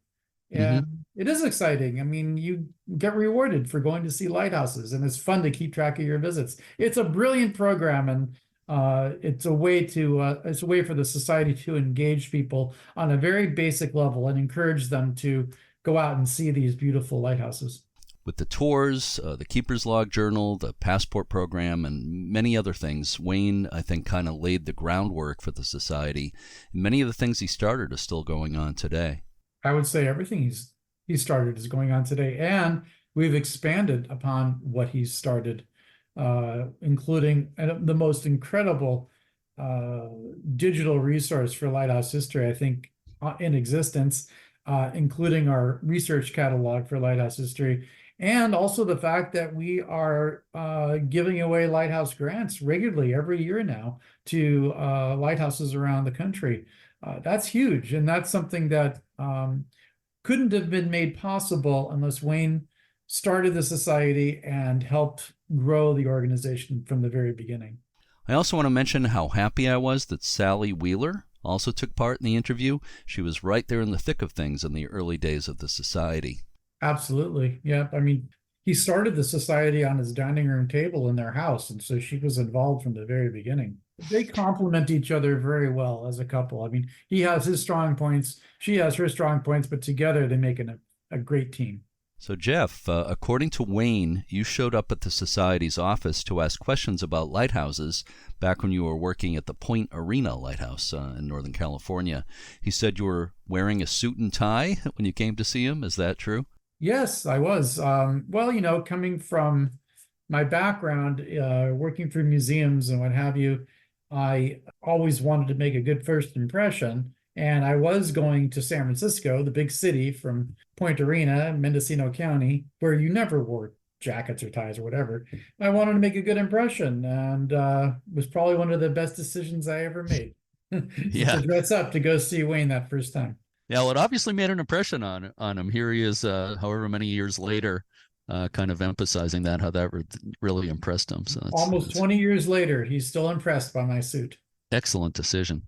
And it is exciting. I mean, you get rewarded for going to see lighthouses, and it's fun to keep track of your visits. It's a brilliant program, and it's a way for the Society to engage people on a very basic level and encourage them to go out and see these beautiful lighthouses. With the tours, the Keeper's Log Journal, the Passport program, and many other things, Wayne, I think, kind of laid the groundwork for the Society. Many of the things he started are still going on today. I would say everything he started is going on today, and we've expanded upon what he's started, including the most incredible digital resource for Lighthouse history, I think, in existence, including our research catalog for Lighthouse history, and also the fact that we are giving away Lighthouse grants regularly every year now to lighthouses around the country. That's huge, and that's something that couldn't have been made possible unless Wayne started the Society and helped grow the organization from the very beginning. I also want to mention how happy I was that Sally Wheeler also took part in the interview. She was right there in the thick of things in the early days of the Society. Absolutely. Yeah. I mean, he started the Society on his dining room table in their house, and so she was involved from the very beginning. They complement each other very well as a couple. I mean, he has his strong points, she has her strong points, but together they make a great team. So, Jeff, according to Wayne, you showed up at the Society's office to ask questions about lighthouses back when you were working at the Point Arena Lighthouse in Northern California. He said you were wearing a suit and tie when you came to see him. Is that true? Yes, I was. Well, coming from my background, working for museums and what have you, I always wanted to make a good first impression. And I was going to San Francisco, the big city from Point Arena, Mendocino County, where you never wore jackets or ties or whatever. I wanted to make a good impression, and was probably one of the best decisions I ever made. Yeah. To dress up to go see Wayne that first time. Yeah, well, it obviously made an impression on him. Here he is, however many years later, kind of emphasizing how that really impressed him. So almost 20 years later, he's still impressed by my suit. Excellent decision.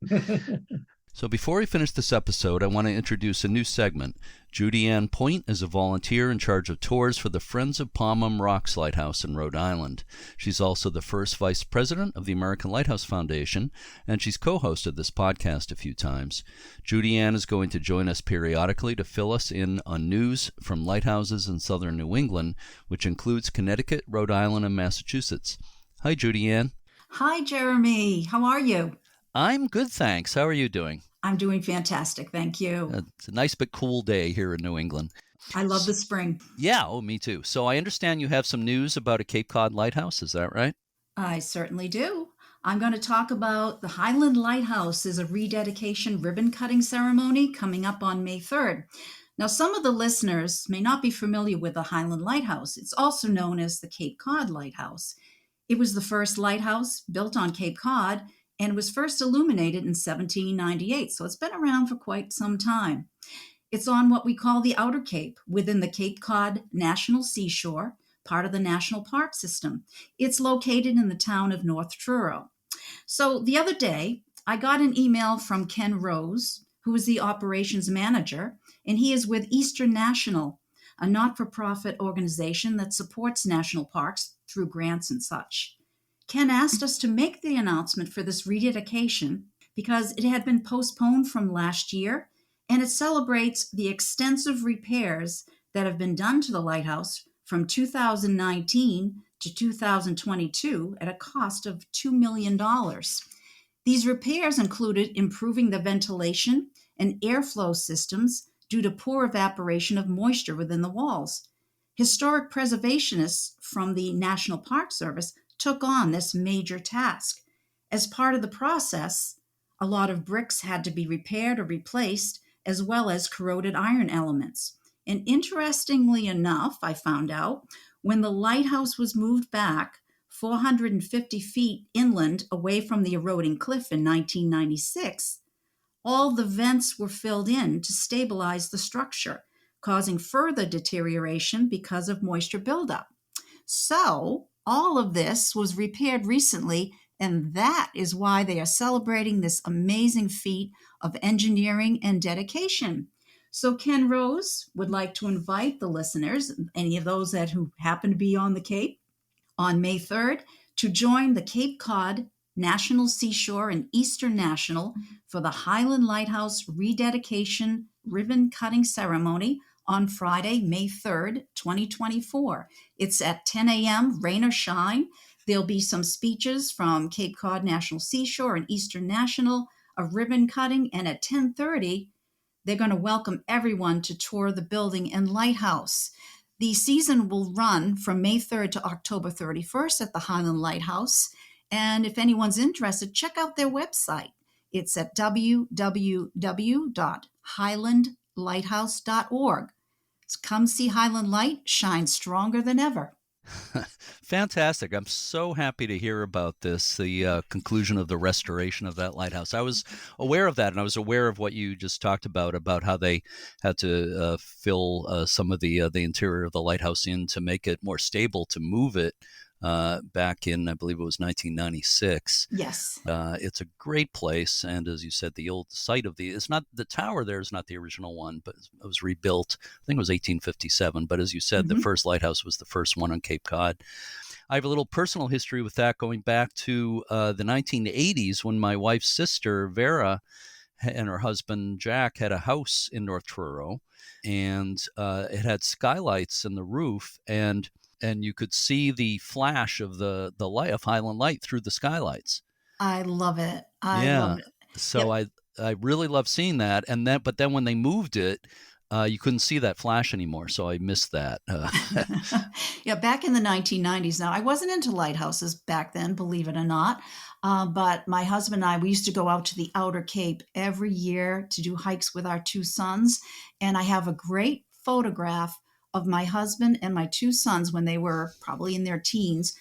So before we finish this episode, I want to introduce a new segment. Judianne Point is a volunteer in charge of tours for the Friends of Pomham Rocks Lighthouse in Rhode Island. She's also the first vice president of the American Lighthouse Foundation, and she's co-hosted this podcast a few times. Judianne is going to join us periodically to fill us in on news from lighthouses in southern New England, which includes Connecticut, Rhode Island, and Massachusetts. Hi, Judianne. Hi, Jeremy. How are you? I'm good, thanks. How are you doing? I'm doing fantastic, thank you. It's a nice but cool day here in New England. I love the spring. Yeah, me too. So I understand you have some news about a Cape Cod lighthouse, is that right? I certainly do. I'm going to talk about the Highland Lighthouse is a rededication ribbon cutting ceremony coming up on May 3rd. Now, some of the listeners may not be familiar with the Highland Lighthouse. It's also known as the Cape Cod Lighthouse. It was the first lighthouse built on Cape Cod and was first illuminated in 1798, so it's been around for quite some time. It's on what we call the Outer Cape within the Cape Cod National Seashore, part of the National Park System. It's located in the town of North Truro. So the other day, I got an email from Ken Rose, who is the operations manager, and he is with Eastern National, a not-for-profit organization that supports national parks through grants and such. Ken asked us to make the announcement for this rededication because it had been postponed from last year, and it celebrates the extensive repairs that have been done to the lighthouse from 2019 to 2022 at a cost of $2 million. These repairs included improving the ventilation and airflow systems due to poor evaporation of moisture within the walls. Historic preservationists from the National Park Service took on this major task. As part of the process, a lot of bricks had to be repaired or replaced, as well as corroded iron elements. And interestingly enough, I found out, when the lighthouse was moved back 450 feet inland away from the eroding cliff in 1996, all the vents were filled in to stabilize the structure, causing further deterioration because of moisture buildup. So all of this was repaired recently, and that is why they are celebrating this amazing feat of engineering and dedication. So Ken Rose would like to invite the listeners, any of those who happen to be on the Cape, on May 3rd, to join the Cape Cod National Seashore and Eastern National for the Highland Lighthouse rededication ribbon cutting ceremony on Friday, May 3rd, 2024. It's at 10 a.m., rain or shine. There'll be some speeches from Cape Cod National Seashore and Eastern National, a ribbon cutting, and at 10:30, they're going to welcome everyone to tour the building and lighthouse. The season will run from May 3rd to October 31st at the Highland Lighthouse. And if anyone's interested, check out their website. It's at www.highlandlighthouse.org. So come see Highland Light shine stronger than ever. Fantastic. I'm so happy to hear about this, the conclusion of the restoration of that lighthouse. I was aware of that, and I was aware of what you just talked about how they had to fill some of the interior of the lighthouse in to make it more stable, to move it back in, I believe it was 1996. Yes. It's a great place, and as you said, the old site of it's not the tower there is not the original one, but it was rebuilt. I think it was 1857. But as you said, the first lighthouse was the first one on Cape Cod. I have a little personal history with that, going back to the 1980s when my wife's sister Vera and her husband Jack had a house in North Truro, and it had skylights in the roof, and you could see the flash of the light of Highland Light through the skylights. I love it. I love it. So I really love seeing that. But then when they moved it, you couldn't see that flash anymore. So I missed that. Yeah, back in the 1990s. Now, I wasn't into lighthouses back then, believe it or not. But my husband and I, we used to go out to the Outer Cape every year to do hikes with our two sons. And I have a great photograph of my husband and my two sons when they were probably in their teens.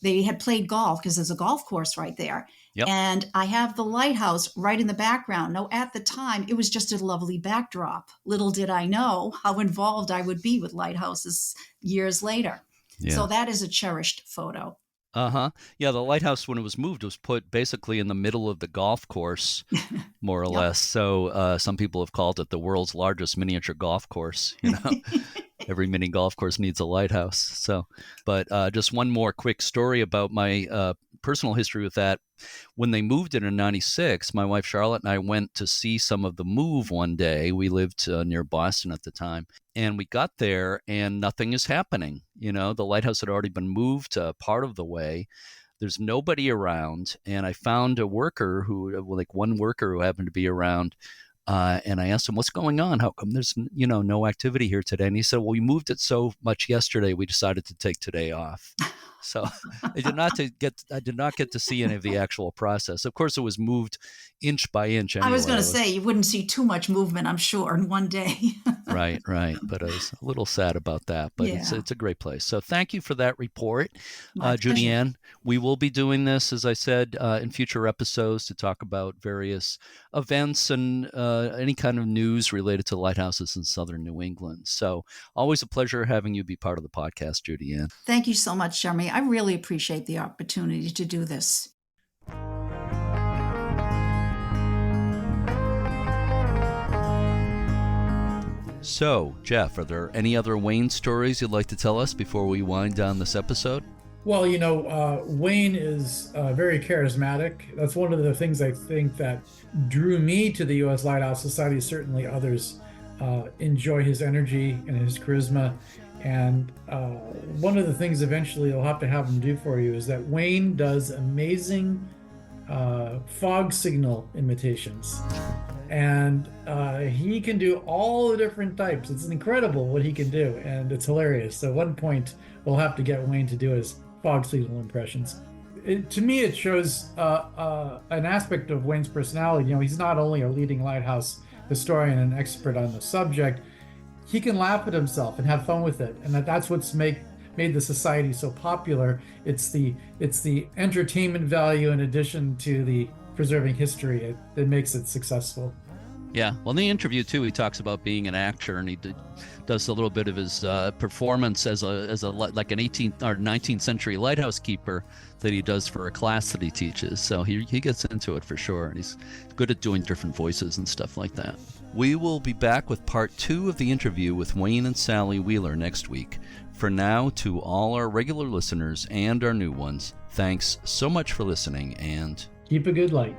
They had played golf because there's a golf course right there. Yep. And I have the lighthouse right in the background. Now, at the time, it was just a lovely backdrop. Little did I know how involved I would be with lighthouses years later. Yeah. So that is a cherished photo. Uh-huh. Yeah, the lighthouse, when it was moved, was put basically in the middle of the golf course, more or less. So some people have called it the world's largest miniature golf course, Every mini golf course needs a lighthouse. So, but just one more quick story about my personal history with that. When they moved it in 96, my wife Charlotte and I went to see some of the move one day. We lived near Boston at the time. And we got there and nothing is happening. The lighthouse had already been moved part of the way. There's nobody around. And I found one worker who happened to be around. And I asked him, what's going on? How come there's, no activity here today? And he said, well, we moved it so much yesterday, we decided to take today off. So I did not get to see any of the actual process. Of course, it was moved inch by inch. Anyway. I was going to say, you wouldn't see too much movement, I'm sure, in one day. Right. But I was a little sad about that. But Yeah. it's a great place. So thank you for that report, My pleasure. Judianne. We will be doing this, as I said, in future episodes to talk about various events and any kind of news related to lighthouses in southern New England. So always a pleasure having you be part of the podcast, Judianne. Thank you so much, Jeremy. I really appreciate the opportunity to do this. So, Jeff, are there any other Wayne stories you'd like to tell us before we wind down this episode? Well, Wayne is very charismatic. That's one of the things I think that drew me to the U.S. Lighthouse Society. Certainly others enjoy his energy and his charisma. And one of the things eventually you'll have to have him do for you is that Wayne does amazing fog signal imitations. And he can do all the different types. It's incredible what he can do, and it's hilarious. So at one point, we'll have to get Wayne to do his fog signal impressions. To me, it shows an aspect of Wayne's personality. He's not only a leading lighthouse historian and expert on the subject, he can laugh at himself and have fun with it. And that's what's made the society so popular. It's the entertainment value in addition to the preserving history that makes it successful. Yeah, well, in the interview too, he talks about being an actor, and he does a little bit of his performance as like an 18th or 19th century lighthouse keeper that he does for a class that he teaches. So he gets into it for sure, and he's good at doing different voices and stuff like that. We will be back with part 2 of the interview with Wayne and Sally Wheeler next week. For now, to all our regular listeners and our new ones, thanks so much for listening, and keep a good light.